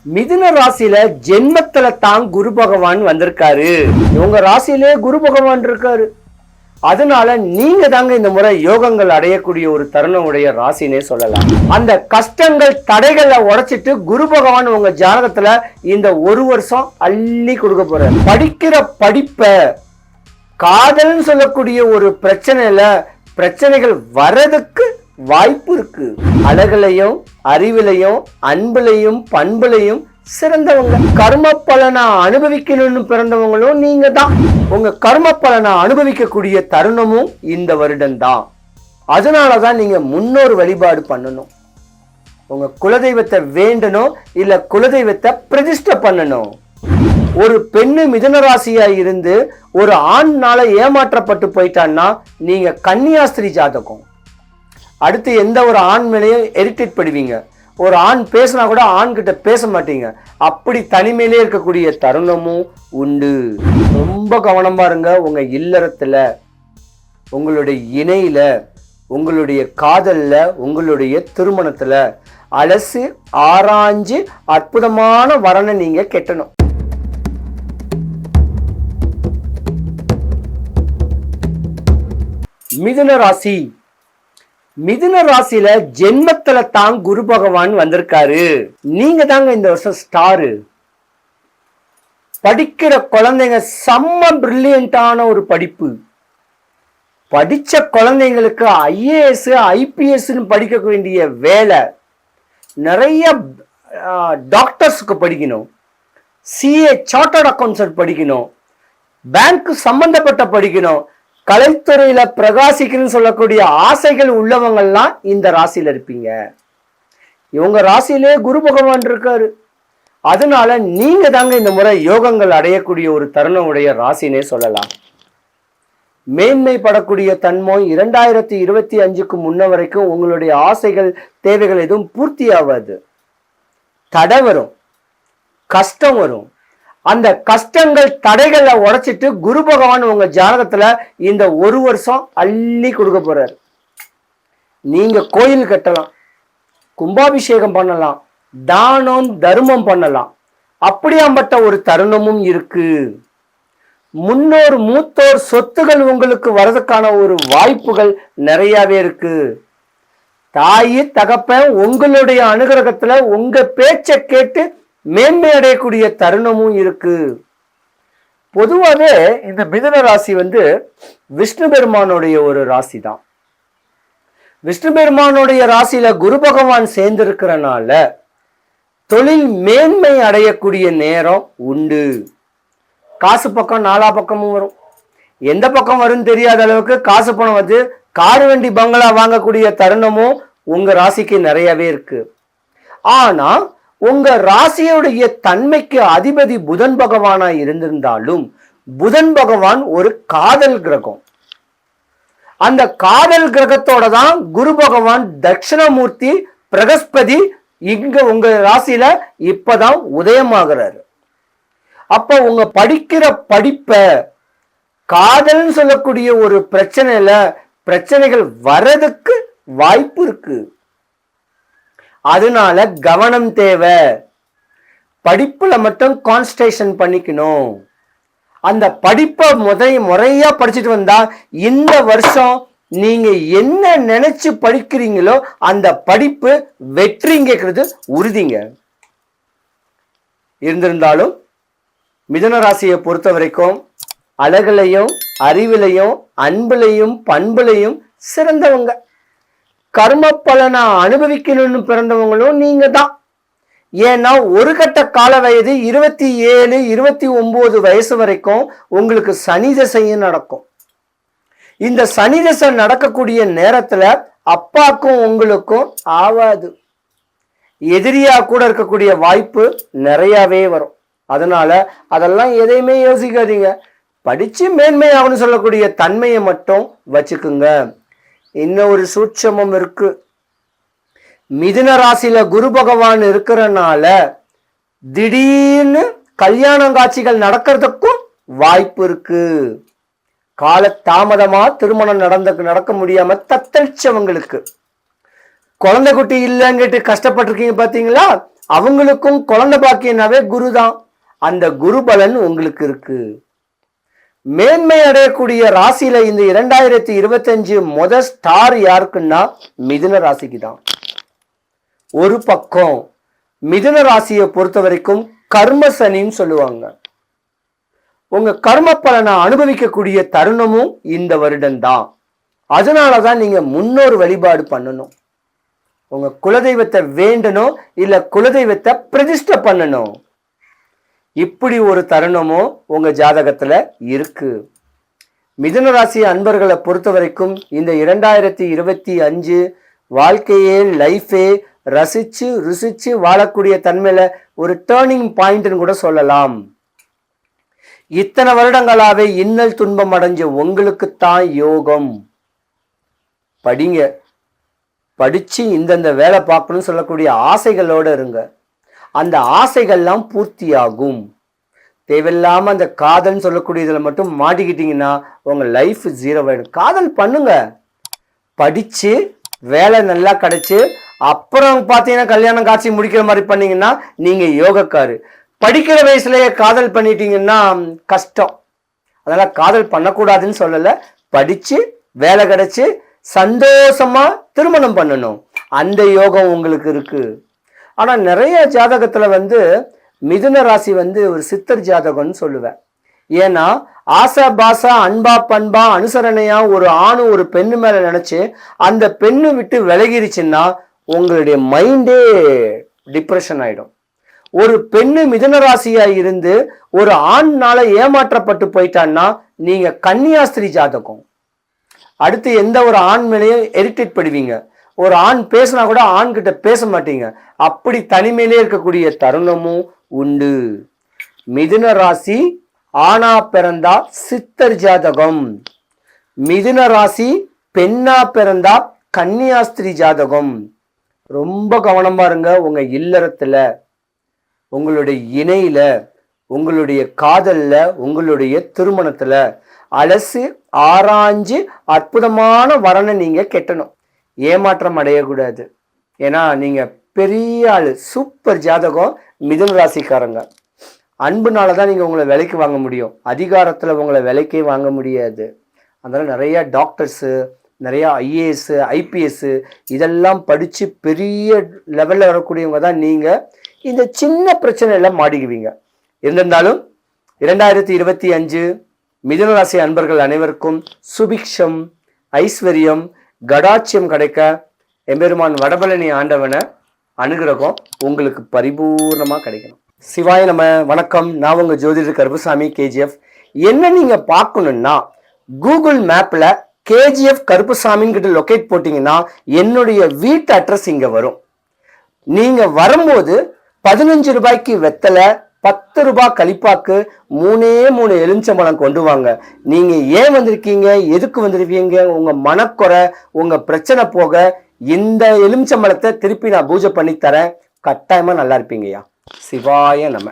மிதுன ராசியில ஜென்மத்துல தான் குரு பகவான் வந்திருக்காரு. இவங்க ராசியிலே குரு பகவான் இருக்காரு. அதனால நீங்க தாங்க இந்த முறை யோகங்கள் அடையக்கூடிய ஒரு தருணம் உடைய ராசினே சொல்லலாம். அந்த கஷ்டங்கள் தடைகளை உடைச்சிட்டு குரு பகவான் உங்க ஜாதகத்துல இந்த ஒரு வருஷம் அள்ளி கொடுக்க போறாரு. படிக்கிற படிப்பை காதல்னு சொல்லக்கூடிய ஒரு பிரச்சனைகள் வரதுக்கு வாய்ப்பு இருக்கு. அழகுலையும் அறிவிலையும் அன்புலையும் பண்புலையும் சிறந்தவங்க. கர்ம பலனை அனுபவிக்கணும்னு பிறந்தவங்களும் நீங்க தான். உங்க கர்ம பலனை அனுபவிக்கக்கூடிய தருணமும் இந்த வருடம் தான். அதனாலதான் நீங்க முன்னோர் வழிபாடு பண்ணணும். உங்க குலதெய்வத்தை வேண்டணும், இல்ல குலதெய்வத்தை பிரதிஷ்டை பண்ணணும். ஒரு பெண்ணு மிதுன ராசியா இருந்து ஒரு ஆண்னால ஏமாற்றப்பட்டு போயிட்டான்னா நீங்க கன்னியாஸ்திரி ஜாதகம். அடுத்து எந்த ஒரு ஆண் மேலேயும் இரிட்டேட் படுவீங்க. ஒரு ஆண் பேசினா கூட ஆண் கிட்ட பேச மாட்டீங்க. அப்படி தனிமையிலே இருக்கக்கூடிய தருணமும் உண்டு. ரொம்ப கவனமா இருங்க. உங்க இல்லறத்துல, உங்களுடைய இணையில, உங்களுடைய காதல்ல, உங்களுடைய திருமணத்துல அலசி ஆராய்ஞ்சு அற்புதமான வரனை நீங்க கெட்டணும். மிதுன ராசியில ஜென்மத்துல தான் குரு பகவான் வந்திருக்காரு. நீங்க தாங்க இந்த வருஷம் ஸ்டாரு. படிக்கிற குழந்தைங்க செம்ம பிரில்லியண்டான ஒரு படிப்பு. படிச்ச குழந்தைங்களுக்கு ஐஏஎஸ் IPS படிக்க வேண்டிய வேலை. நிறைய டாக்டர்ஸுக்கு படிக்கணும், CA சார்ட்டர்ட் அக்கௌண்ட்ஸ் படிக்கணும், பேங்க் சம்பந்தப்பட்ட படிக்கணும், கலைத்துறையில பிரகாசிக்கணும்னு சொல்லக்கூடிய ஆசைகள் உள்ளவங்கள்லாம் இந்த ராசியில இருப்பீங்க. இவங்க ராசியிலே குரு பகவான் இருக்காரு. அதனால நீங்க தாங்க இந்த முறை யோகங்கள் அடையக்கூடிய ஒரு தருணம் உடைய ராசினே சொல்லலாம். மேன்மைப்படக்கூடிய தன்மை 2025க்கு முன்ன வரைக்கும் உங்களுடைய ஆசைகள் தேவைகள் எதுவும் பூர்த்தி ஆகாது. தடை வரும், கஷ்டம் வரும். அந்த கஷ்டங்கள் தடைகளை உடைச்சிட்டு குரு பகவான் உங்க ஜாதகத்துல இந்த ஒரு வருஷம் அள்ளி கொடுக்க போறாரு. நீங்க கோயில் கட்டலாம், கும்பாபிஷேகம் பண்ணலாம், தானம் தர்மம் பண்ணலாம். அப்படியாம்பட்ட ஒரு தருணமும் இருக்கு. முன்னோர் மூத்தோர் சொத்துகள் உங்களுக்கு வரதுக்கான ஒரு வாய்ப்புகள் நிறையவே இருக்கு. தாயி தகப்பன் உங்களுடைய அனுகிரகத்துல உங்க பேச்சை கேட்டு மேன்மை அடையக்கூடிய தருணமும் இருக்கு. பொதுவாகவே இந்த மிதுன ராசி விஷ்ணு பெருமானுடைய ஒரு ராசி தான். விஷ்ணு பெருமானுடைய ராசியில குரு பகவான் சேர்ந்திருக்கிறனால தொழில் மேன்மை அடையக்கூடிய நேரம் உண்டு. காசு பக்கம் நாலா பக்கமும் வரும். எந்த பக்கம் வரும்னு தெரியாத அளவுக்கு காசு பணம் காரு வண்டி பங்களா வாங்கக்கூடிய தருணமும் உங்க ராசிக்கு நிறையவே இருக்கு. ஆனா உங்க ராசியுடைய தன்மைக்கு அதிபதி புதன் பகவானா இருந்திருந்தாலும் புதன் பகவான் ஒரு காதல் கிரகம். அந்த காதல் கிரகத்தோட தான் குரு பகவான் தட்சிணமூர்த்தி பிரகஸ்பதி இங்க உங்க ராசியில இப்பதான் உதயமாகிறாரு. அப்ப உங்க படிக்கிற படிப்பை காதல்னு சொல்லக்கூடிய ஒரு பிரச்சனைகள் வரதுக்கு வாய்ப்பு இருக்கு. அதனால கவனம் தேவை. படிப்புல மட்டும் கான்சன்ட்ரேஷன் பண்ணிக்கணும். அந்த படிப்பை முறையா படிச்சுட்டு வந்தா இந்த வருஷம் நீங்க என்ன நினைச்சு படிக்கிறீங்களோ அந்த படிப்பு வெற்றிங்கிறது உறுதிங்க. இருந்திருந்தாலும் மிதுன ராசியை பொறுத்த வரைக்கும் அழகுலையும் அறிவிலையும் அன்புலையும் பண்புலையும் சிறந்தவங்க. கர்ம பலனை அனுபவிக்கணும்னு பிறந்தவங்களும் நீங்க தான். ஏன்னா ஒரு கட்ட கால வயது 27, 29 வயசு வரைக்கும் உங்களுக்கு சனி திசையும் நடக்கும். இந்த சனி திசை நடக்கக்கூடிய நேரத்துல அப்பாக்கும் உங்களுக்கும் ஆவாது. எதிரியா கூட இருக்கக்கூடிய வாய்ப்பு நிறையவே வரும். அதனால அதெல்லாம் எதையுமே யோசிக்காதீங்க. படிச்சு மேன்மையாகனு சொல்லக்கூடிய தன்மையை மட்டும் வச்சுக்குங்க. இன்னொரு சூட்சமம் இருக்கு. மிதுன ராசியில குரு பகவான் இருக்கிறனால திடீர்னு கல்யாண காட்சிகள் நடக்கிறதுக்கும் வாய்ப்பு இருக்கு. கால தாமதமா திருமணம் நடக்க முடியாம தத்தளிச்சவங்களுக்கு, குழந்தை குட்டி இல்லைங்கிட்டு கஷ்டப்பட்டிருக்கீங்க பாத்தீங்களா, அவங்களுக்கும் குழந்தை பாக்கியனாவே குரு தான். அந்த குரு பலன் உங்களுக்கு இருக்கு. மேன்மை அடையக்கூடிய ராசியில இந்த 2025 முதல் ஸ்டார் யாருக்குன்னா மிதுன ராசிக்கு தான். ஒரு பக்கம் மிதுன ராசியை பொறுத்த வரைக்கும் கர்ம சனின்னு சொல்லுவாங்க. உங்க கர்ம பலனை அனுபவிக்கக்கூடிய தருணமும் இந்த வருடம்தான். அதனாலதான் நீங்க முன்னோர் வழிபாடு பண்ணணும். உங்க குலதெய்வத்தை வேண்டணும், இல்ல குலதெய்வத்தை பிரதிஷ்டை பண்ணணும். இப்படி ஒரு தருணமும் உங்க ஜாதகத்துல இருக்கு. மிதுன ராசி அன்பர்களை பொறுத்த வரைக்கும் இந்த 2025 வாழ்க்கையே லைஃபே ரசிச்சு ருசிச்சு வாழக்கூடிய தன்மையில ஒரு டேர்னிங் பாயிண்ட்னு கூட சொல்லலாம். இத்தனை வருடங்களாவே இன்னல் துன்பம் அடைஞ்ச உங்களுக்குத்தான் யோகம். படிங்க, படிச்சு இந்தந்த வேலை பார்க்கணும்னு சொல்லக்கூடிய ஆசைகளோட இருங்க. அந்த ஆசைகள்லாம் பூர்த்தியாகும். தேவையில்லாம அந்த காதல்னு சொல்லக்கூடிய இதுல மட்டும் மாட்டிக்கிட்டீங்கன்னா உங்க லைஃப் ஜீரோ ஆயிடும். காதல் பண்ணுங்க, படிச்சு வேலை நல்லா கிடைச்சு அப்புறம் பார்த்தீங்கன்னா கல்யாணம் காட்சி முடிக்கிற மாதிரி பண்ணீங்கன்னா நீங்க யோகக்காரு. படிக்கிற வயசுலயே காதல் பண்ணிட்டீங்கன்னா கஷ்டம். அதனால காதல் பண்ணக்கூடாதுன்னு சொல்லல. படிச்சு வேலை கிடைச்சு சந்தோஷமா திருமணம் பண்ணணும். அந்த யோகம் உங்களுக்கு இருக்கு. ஆனா நிறைய ஜாதகத்துல மிதுன ராசி ஒரு சித்தர் ஜாதகம்னு சொல்லுவேன். ஏன்னா ஆசா பாசா அன்பா பண்பா அனுசரணையா ஒரு ஆணு ஒரு பெண்ணு மேல நினைச்சு அந்த பெண்ணு விட்டு விலகிருச்சுன்னா உங்களுடைய மைண்டே டிப்ரெஷன் ஆயிடும். ஒரு பெண்ணு மிதுன ராசியா இருந்து ஒரு ஆண்னால ஏமாற்றப்பட்டு போயிட்டான்னா நீங்க கன்னியாஸ்திரி ஜாதகம். அடுத்து எந்த ஒரு ஆண் மேலேயும் இரிட்டேட் படுவீங்க. ஒரு ஆண் பேசினா கூட ஆண் கிட்ட பேச மாட்டீங்க. அப்படி தனிமையிலே இருக்கக்கூடிய தருணமும் உண்டு. மிதுன ராசி ஆணா பிறந்தா சித்தர் ஜாதகம், மிதுன ராசி பெண்ணா பிறந்தா கன்னியாஸ்திரி ஜாதகம். ரொம்ப கவனமா இருங்க. உங்க இல்லறத்துல, உங்களுடைய இணையில, உங்களுடைய காதல்ல, உங்களுடைய திருமணத்துல அலசி ஆராய்ஞ்சு அற்புதமான வரனை நீங்க கெட்டணும். ஏமாற்றம் அடையக்கூடாது. ஏன்னா நீங்க பெரிய ஆளு, சூப்பர் ஜாதகம் மிதுன ராசிக்காரங்க. அன்புனாலதான் நீங்க உங்களை விலைக்கு வாங்க முடியும். அதிகாரத்துல உங்களை விலைக்கே வாங்க முடியாது. அதனால நிறைய டாக்டர்ஸு, நிறைய IAS IPS இதெல்லாம் படிச்சு பெரிய லெவல்ல வரக்கூடியவங்க தான் நீங்க. இந்த சின்ன பிரச்சனையில மாட்டிக்குவீங்க. இருந்திருந்தாலும் 2025 மிதுன ராசி அன்பர்கள் அனைவருக்கும் சுபிக்ஷம், ஐஸ்வர்யம், கடாட்சியம் கிடைக்க எம்பெருமான் வடபழனி ஆண்டவனை அனுகிரகம் உங்களுக்கு பரிபூர்ணமா கிடைக்கணும். சிவாய நம. வணக்கம். நான் உங்க ஜோதிடர் கருப்புசாமி KGF. என்ன நீங்க பார்க்கணும்னா கூகுள் மேப்ல KGF கருப்புசாமின்னு கிட்ட லொகேட் போட்டீங்கன்னா என்னுடைய வீட்டு அட்ரஸ் இங்க வரும். நீங்க வரும்போது 15 ரூபாய்க்கு வெத்தலை, 10 ரூபாய் கலிப்பாக்கு, 3 எலுமிச்சம்பழம் கொண்டு வாங்க. நீங்க ஏன் வந்திருக்கீங்க, எதுக்கு வந்திருக்கீங்க, உங்க மனக்குறை, உங்க பிரச்சனை போக இந்த எலுமிச்சம்பழத்தை திருப்பி நான் பூஜை பண்ணி தரேன். கட்டாயமா நல்லா இருப்பீங்கய்யா. சிவாய நம.